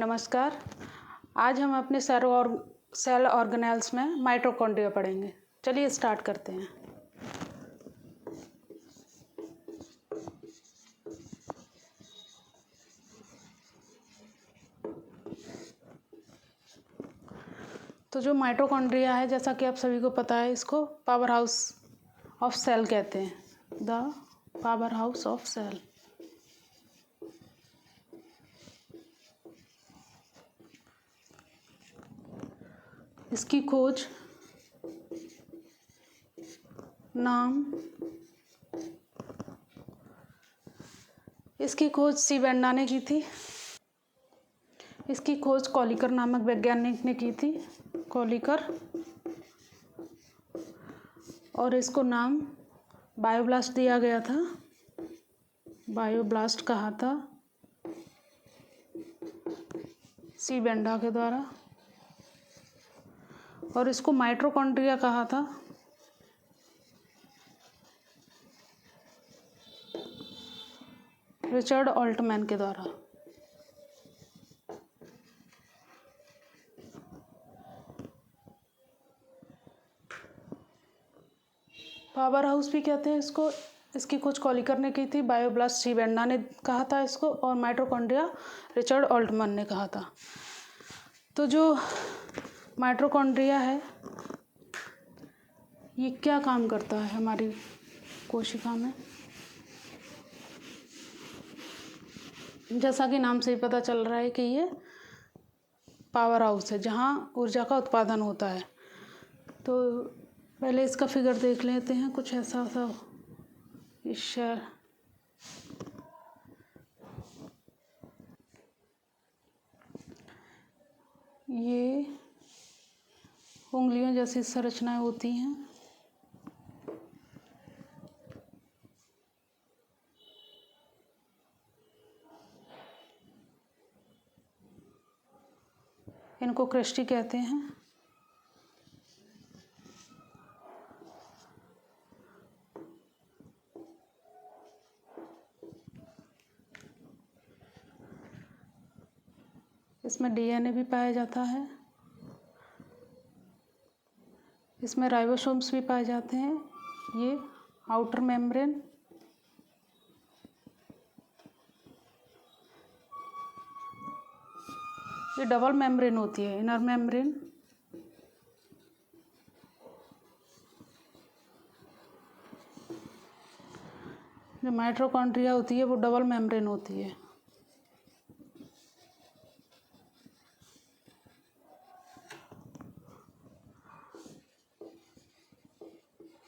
नमस्कार। आज हम अपने सेल ऑर्गेनेल्स में माइटोकॉन्ड्रिया पढ़ेंगे। चलिए स्टार्ट करते हैं। तो जो माइटोकॉन्ड्रिया है, जैसा कि आप सभी को पता है, इसको पावर हाउस ऑफ सेल कहते हैं। The power house of cell. इसकी खोज सी वेंडा ने की थी। इसकी खोज कॉलिकर नामक वैज्ञानिक ने की थी, कॉलिकर। और इसको नाम बायोब्लास्ट दिया गया था, बायोब्लास्ट कहा था सी वेंडा के द्वारा। और इसको माइटोकॉन्ड्रिया कहा था रिचर्ड ऑल्टमैन के द्वारा। पावर हाउस भी कहते हैं इसको। इसकी खोज कॉलिकर ने की थी, बायोब्लास्ट सी वेंडा ने कहा था इसको, और माइटोकॉन्ड्रिया रिचर्ड ऑल्टमैन ने कहा था। तो जो माइटोकॉन्ड्रिया है, ये क्या काम करता है हमारी कोशिका में? जैसा कि नाम से ही पता चल रहा है कि ये पावर हाउस है जहाँ ऊर्जा का उत्पादन होता है। तो पहले इसका फिगर देख लेते हैं। कुछ ऐसा सा ये उंगलियों जैसी संरचनाएं होती हैं। इनको क्रिस्टी कहते हैं। इसमें डीएनए भी पाया जाता है। इसमें राइबोसोम्स भी पाए जाते हैं। ये आउटर मेम्ब्रेन, ये डबल मेम्ब्रेन होती है, इनर मेम्ब्रेन। जो माइटोकॉन्ड्रिया होती है वो डबल मेम्ब्रेन होती है।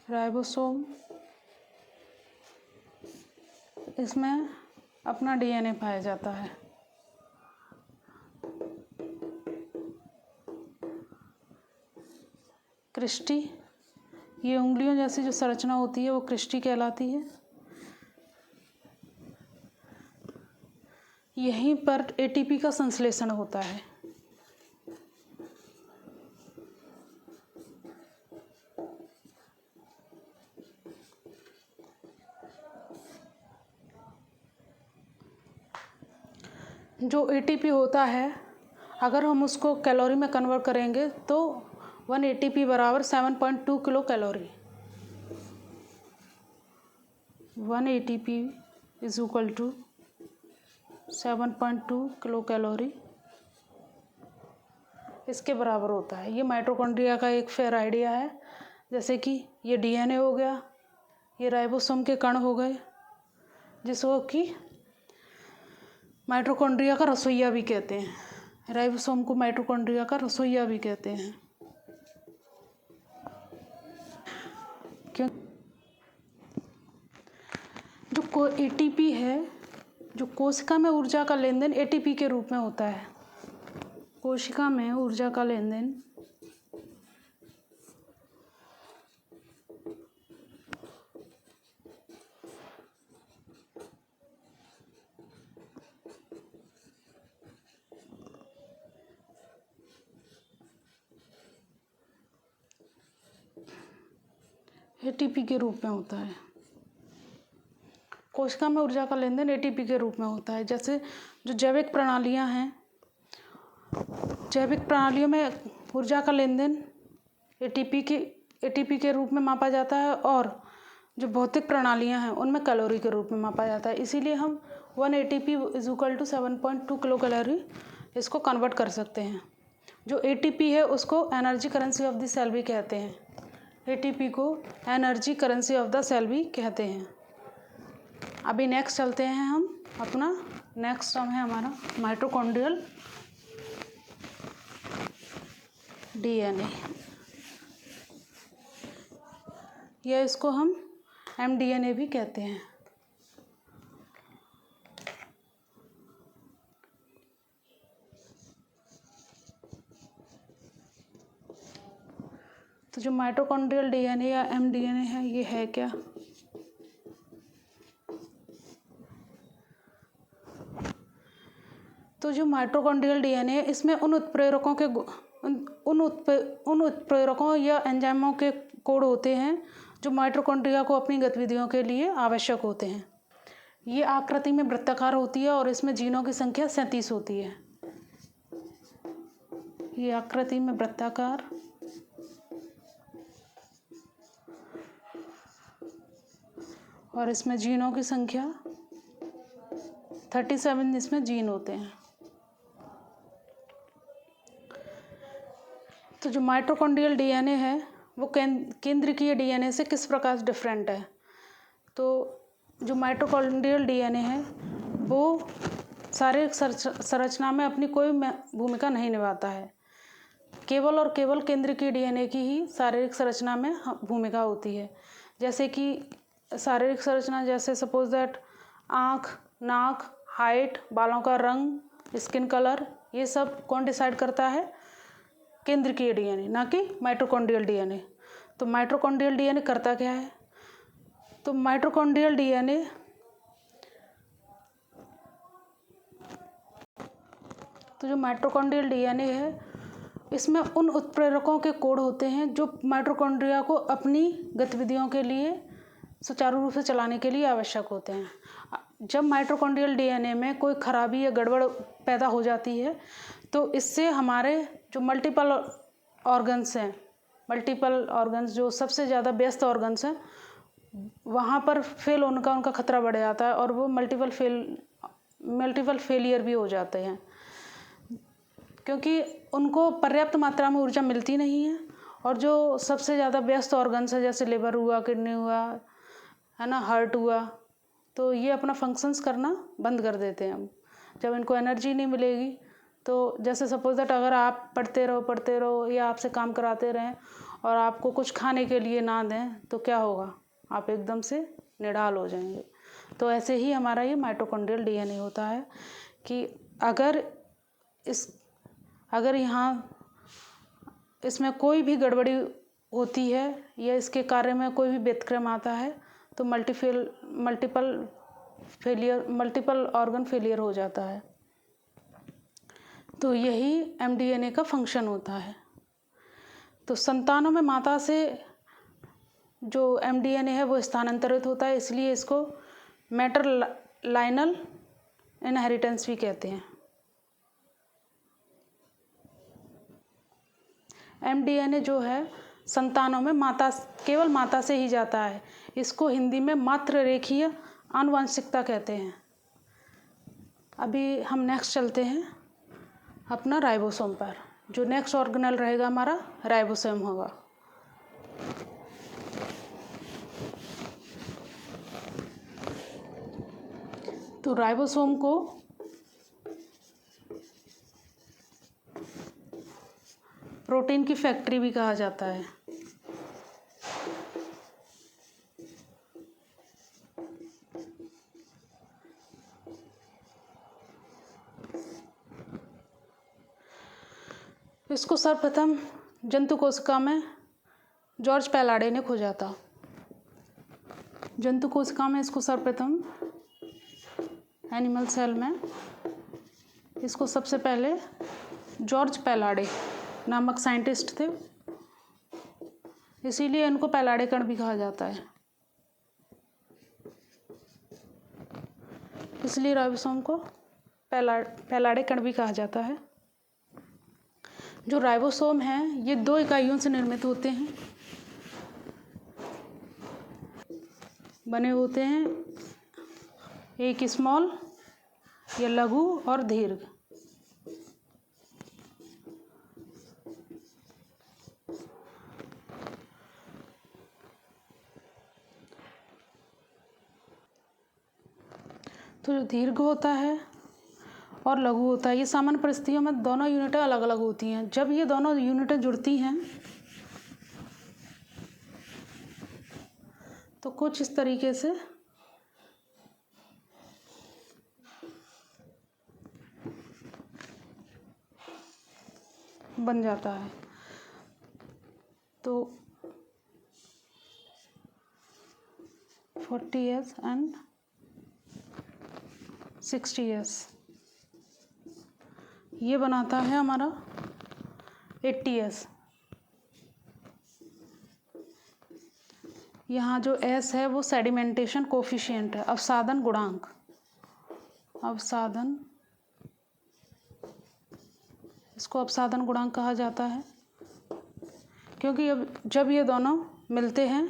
राइबोसोम, इसमें अपना डीएनए पाया जाता है। क्रिस्टी, ये उंगलियों जैसी जो संरचना होती है वो क्रिस्टी कहलाती है। यहीं पर एटीपी का संश्लेषण होता है। जो एटीपी होता है, अगर हम उसको कैलोरी में कन्वर्ट करेंगे तो 1 एटीपी बराबर 7.2 kilo calorie. 1 ATP is equal to 7.2 kilo calorie, इसके बराबर होता है। ये माइटोकॉन्ड्रिया का एक फेयर आइडिया है। जैसे कि ये डीएनए हो गया, ये राइबोसोम के कण हो गए, जिसको कि माइटोकॉन्ड्रिया का रसोइया भी कहते हैं। राइबोसोम को माइटोकॉन्ड्रिया का रसोइया भी कहते हैं। क्यों? जो एटीपी है, जो कोशिका में ऊर्जा का लेन देन एटीपी के रूप में होता है। कोशिका में ऊर्जा का लेन देन एटीपी के रूप में होता है। कोशिका में ऊर्जा का लेन देन एटीपी के रूप में होता है। जैसे जो जैविक प्रणालियां हैं जैविक प्रणालियों में ऊर्जा का लेन देन एटीपी के रूप में मापा जाता है, और जो भौतिक प्रणालियां हैं उनमें कैलोरी के रूप में मापा जाता है। इसीलिए हम 1 ATP is equal to 7.2 kilo calorie इसको कन्वर्ट कर सकते हैं। जो ATP है उसको energy currency of the cell भी कहते हैं। ATP को energy currency of the cell भी कहते हैं। अभी नेक्स्ट चलते हैं हम अपना नेक्स्ट टर्म है हमारा माइटोकॉन्ड्रियल DNA, या इसको हम mDNA भी कहते हैं। तो जो माइटोकॉन्ड्रियल DNA या mDNA है ये है क्या? तो जो माइटोकॉन्ड्रियल DNA है इसमें उन उत्प्रेरकों या एंजाइमों के कोड होते हैं जो माइटोकॉन्ड्रिया को अपनी गतिविधियों के लिए आवश्यक होते हैं। ये आकृति में वृत्ताकार होती है और इसमें जीनों की संख्या 37 होती है। ये आकृति में वृत्ताकार और इसमें जीनों की संख्या 37 इसमें जीन होते हैं। तो जो माइटोकॉन्ड्रियल DNA है वो केंद्रकीय DNA से किस प्रकार से डिफरेंट है? तो जो माइटोकॉन्ड्रियल DNA है वो शारीरिक संरचना में अपनी कोई भूमिका नहीं निभाता है। केवल और केवल केंद्रकीय DNA की ही शारीरिक संरचना में भूमिका होती है। जैसे कि शारीरिक संरचना, जैसे सपोज दैट आँख, नाक, हाइट, बालों का रंग, स्किन कलर, ये सब कौन डिसाइड करता है? केंद्रकीय DNA, ना कि माइटोकॉन्ड्रियल DNA। तो माइटोकॉन्ड्रियल DNA करता क्या है? तो माइटोकॉन्ड्रियल DNA तो जो माइटोकॉन्ड्रियल DNA है इसमें उन उत्प्रेरकों के कोड होते हैं जो माइटोकॉन्ड्रिया को अपनी गतिविधियों के लिए सुचारू रूप से चलाने के लिए आवश्यक होते हैं। जब माइटोकॉन्ड्रियल DNA में कोई खराबी या गड़बड़ पैदा हो जाती है तो इससे हमारे जो मल्टीपल ऑर्गन्स जो सबसे ज़्यादा व्यस्त ऑर्गन्स हैं वहाँ पर फेल होने का उनका खतरा बढ़ जाता है और वो मल्टीपल फेलियर भी हो जाते हैं, क्योंकि उनको पर्याप्त मात्रा में ऊर्जा मिलती नहीं है। और जो सबसे ज़्यादा व्यस्त ऑर्गन्स है जैसे लिवर हुआ, किडनी हुआ, है ना, हार्ट हुआ, तो ये अपना फंक्शंस करना बंद कर देते हैं। जब इनको एनर्जी नहीं मिलेगी तो जैसे सपोज दैट अगर आप पढ़ते रहो या आपसे काम कराते रहें और आपको कुछ खाने के लिए ना दें तो क्या होगा? आप एकदम से निढाल हो जाएंगे। तो ऐसे ही हमारा ये माइटोकॉन्ड्रियल DNA होता है कि अगर यहाँ इसमें कोई भी गड़बड़ी होती है या इसके कार्य में कोई भी व्यतिक्रम आता है तो मल्टीपल ऑर्गन फेलियर हो जाता है। तो यही mDNA का फंक्शन होता है। तो संतानों में माता से जो mDNA है वो स्थानांतरित होता है, इसलिए इसको मैटरलाइनल इनहेरिटेंस भी कहते हैं। mDNA जो है संतानों में केवल माता से ही जाता है। इसको हिंदी में मात्र रेखीय आनुवंशिकता कहते हैं। अभी हम नेक्स्ट चलते हैं अपना राइबोसोम पर। जो नेक्स्ट ऑर्गेनेल रहेगा हमारा राइबोसोम होगा। तो राइबोसोम को प्रोटीन की फैक्ट्री भी कहा जाता है। इसको सर्वप्रथम जंतु कोशिका में जॉर्ज पैलाडे ने खोजा था। जंतु कोशिका में इसको सर्वप्रथम एनिमल सेल में इसको सबसे पहले जॉर्ज पैलाडे नामक साइंटिस्ट थे, इसीलिए इनको पैलाडे कण भी कहा जाता है। इसलिए राइबोसोम को पैलाडे कण भी कहा जाता है। जो राइबोसोम हैं ये 2 इकाइयों से निर्मित होते हैं, बने होते हैं, एक स्मॉल या लघु और दीर्घ। तो जो दीर्घ होता है और लघु होता है, ये सामान्य परिस्थितियों में दोनों यूनिटें अलग अलग होती हैं। जब ये दोनों यूनिटें जुड़ती हैं तो कुछ इस तरीके से बन जाता है। तो 40s एंड 60s ये बनाता है हमारा 80s। यहाँ जो S है वो सेडिमेंटेशन कोफिशिएंट है, अवसादन गुणांक। अवसादन, इसको अवसादन गुणांक कहा जाता है क्योंकि अब जब ये दोनों मिलते हैं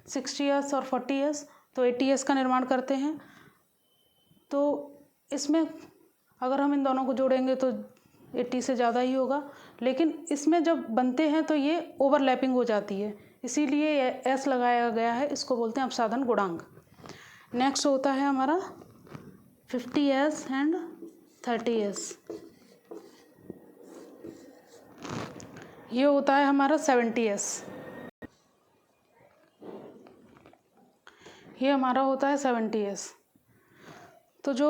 60s और 40s तो 80s का निर्माण करते हैं। तो इसमें अगर हम इन दोनों को जोड़ेंगे तो 80 से ज़्यादा ही होगा, लेकिन इसमें जब बनते हैं तो ये ओवरलैपिंग हो जाती है, इसीलिए एस लगाया गया है, इसको बोलते हैं अवसादन गुणांक। नेक्स्ट होता है हमारा 50s एंड 30s। ये होता है हमारा 70s। ये हमारा होता है 70s। तो जो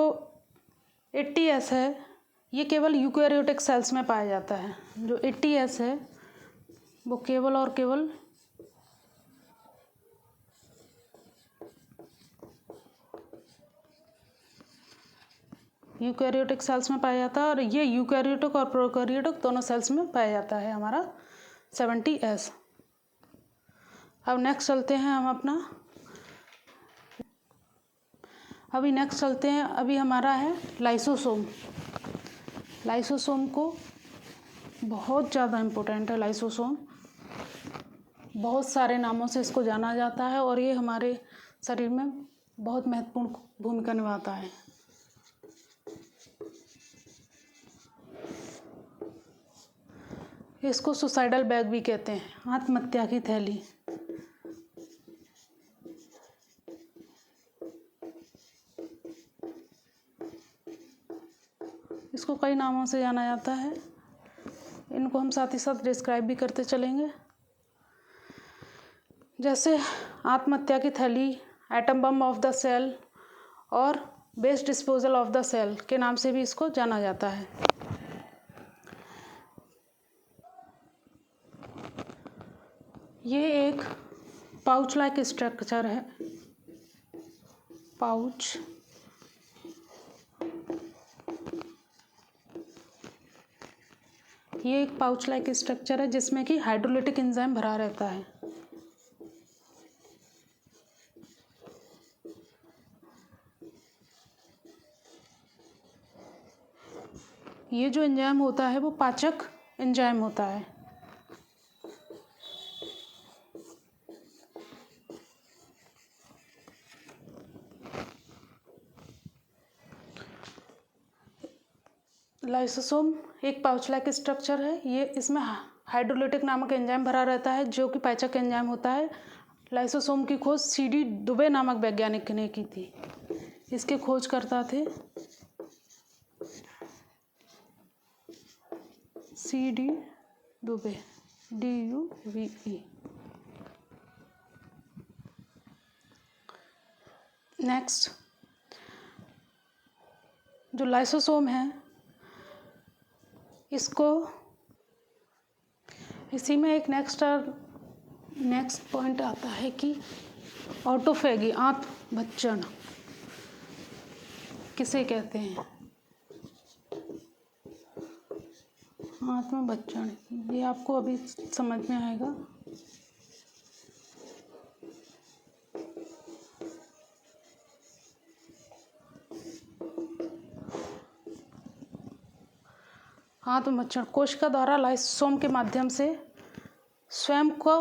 80s है ये केवल यूकैरियोटिक सेल्स में पाया जाता है। जो 80s है वो केवल और केवल यूकैरियोटिक सेल्स में पाया जाता है, और ये यूकैरियोटिक और प्रोकैरियोटिक दोनों सेल्स में पाया जाता है हमारा 70s। अब नेक्स्ट चलते हैं हम अपना, अभी नेक्स्ट चलते हैं, अभी हमारा है लाइसोसोम। लाइसोसोम को बहुत ज़्यादा इम्पोर्टेंट है। लाइसोसोम बहुत सारे नामों से इसको जाना जाता है और ये हमारे शरीर में बहुत महत्वपूर्ण भूमिका निभाता है। इसको सुसाइडल बैग भी कहते हैं, आत्महत्या की थैली। इसको कई नामों से जाना जाता है, इनको हम साथ ही साथ डिस्क्राइब भी करते चलेंगे। जैसे आत्महत्या की थैली, atom bomb of the cell और waste disposal of the cell के नाम से भी इसको जाना जाता है। ये एक पाउच लाइक स्ट्रक्चर है। पाउच, ये एक पाउच लाइक स्ट्रक्चर है जिसमें कि हाइड्रोलिटिक एंजाइम भरा रहता है। ये जो एंजाइम होता है वो पाचक एंजाइम होता है। लाइसोसोम एक पाउच लाइक स्ट्रक्चर है। ये इसमें हाइड्रोलिटिक नामक एंजाइम भरा रहता है जो कि पाचक एंजाइम होता है। लाइसोसोम की खोज CD दुबे नामक वैज्ञानिक ने की थी। इसके खोजकर्ता थे CD दुबे, DUVE। नेक्स्ट, जो लाइसोसोम है इसको, इसी में एक नेक्स्ट पॉइंट आता है कि ऑटोफेगी, आत्मभक्षण किसे कहते हैं? आत्मभक्षण, ये आपको अभी समझ में आएगा। आत्मभक्षण कोशिका द्वारा लाइसोसोम के माध्यम से स्वयं को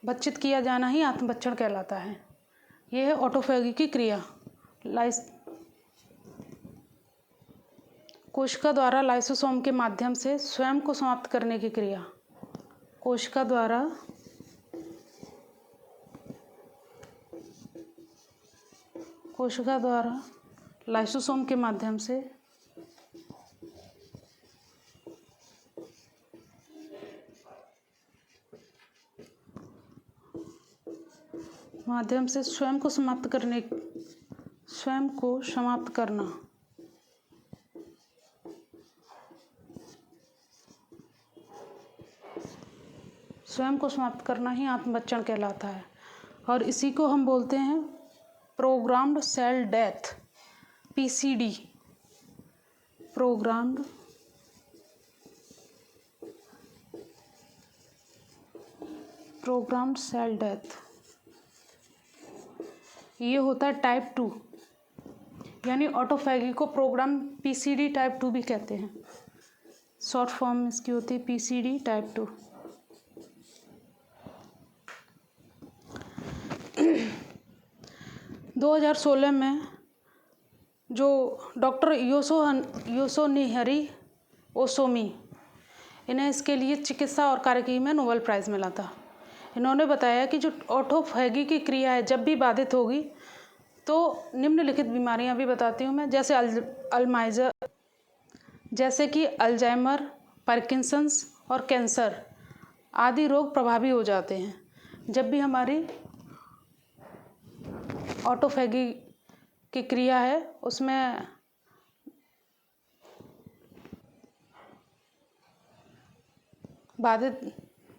भक्षित किया जाना ही आत्मभक्षण कहलाता है। यह है ऑटोफैगी की क्रिया। कोशिका द्वारा लाइसोसोम के माध्यम से स्वयं को समाप्त करने की क्रिया। कोशिका द्वारा लाइसोसोम के माध्यम से स्वयं को समाप्त करना। स्वयं को समाप्त करना ही आत्मभक्षण कहलाता है और इसी को हम बोलते हैं programmed cell death, PCD। Programmed cell death ये होता है टाइप 2, यानी ऑटोफैगी को प्रोग्राम PCD टाइप 2 भी कहते हैं। शॉर्ट फॉर्म इसकी होती है PCD टाइप 2। दो 2016 में जो डॉक्टर योसुनिहरी ओसोमी, इन्हें इसके लिए चिकित्सा और कार्यकी में नोबेल प्राइज़ मिला था। इन्होंने बताया कि जो ऑटोफैगी की क्रिया है जब भी बाधित होगी तो निम्नलिखित बीमारियां भी बताती हूँ मैं, जैसे कि अल्जाइमर, पार्किंसंस और कैंसर आदि रोग प्रभावी हो जाते हैं जब भी हमारी ऑटोफैगी की क्रिया है उसमें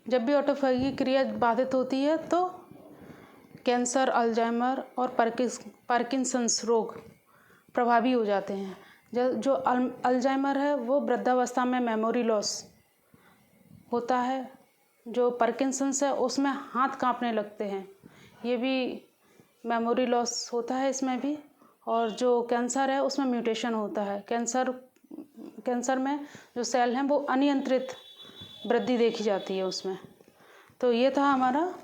जब भी ऑटोफैगी की क्रिया बाधित होती है तो कैंसर, अल्जाइमर और पार्किंसंस रोग प्रभावी हो जाते हैं। जो अल्जाइमर है वो वृद्धावस्था में मेमोरी लॉस होता है। जो पार्किंसंस है उसमें हाथ कांपने लगते हैं, ये भी मेमोरी लॉस होता है इसमें भी। और जो कैंसर है उसमें म्यूटेशन होता है। कैंसर में जो सेल हैं वो अनियंत्रित वृद्धि देखी जाती है उसमें। तो ये था हमारा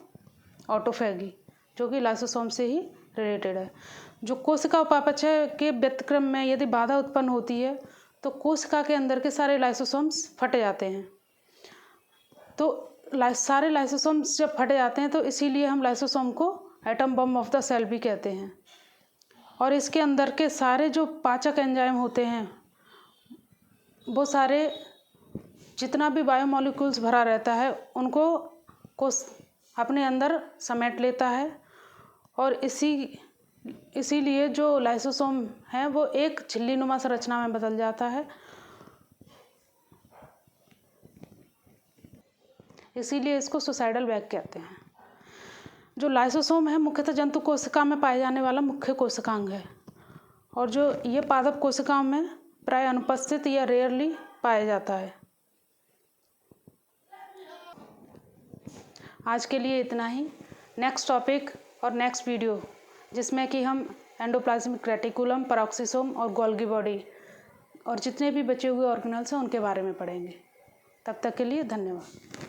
ऑटोफैगी जो कि लाइसोसोम से ही रिलेटेड है। जो कोशिका उपापचय के व्यतिक्रम में यदि बाधा उत्पन्न होती है तो कोशिका के अंदर के सारे लाइसोसोम्स फट जाते हैं। तो सारे लाइसोसोम्स जब फट जाते हैं तो इसीलिए हम लाइसोसोम को atom bomb of the cell भी कहते हैं। और इसके अंदर के सारे जो पाचक एंजाइम होते हैं वो सारे जितना भी बायोमोलिक्यूल्स भरा रहता है उनको अपने अंदर समेट लेता है। और इसीलिए जो लाइसोसोम है वो एक झिल्लीनुमा संरचना में बदल जाता है। इसीलिए इसको सुसाइडल बैग कहते हैं। जो लाइसोसोम है मुख्यतः जंतु कोशिका में पाए जाने वाला मुख्य कोशिकांग है और जो ये पादप कोशिकाओं में प्राय अनुपस्थित या रेयरली पाया जाता है। आज के लिए इतना ही। नेक्स्ट टॉपिक और नेक्स्ट वीडियो जिसमें कि हम एंडोप्लाज्मिक रेटिकुलम, पेरोक्सिसोम और गोल्गी बॉडी और जितने भी बचे हुए ऑर्गेनल्स हैं उनके बारे में पढ़ेंगे। तब तक के लिए धन्यवाद।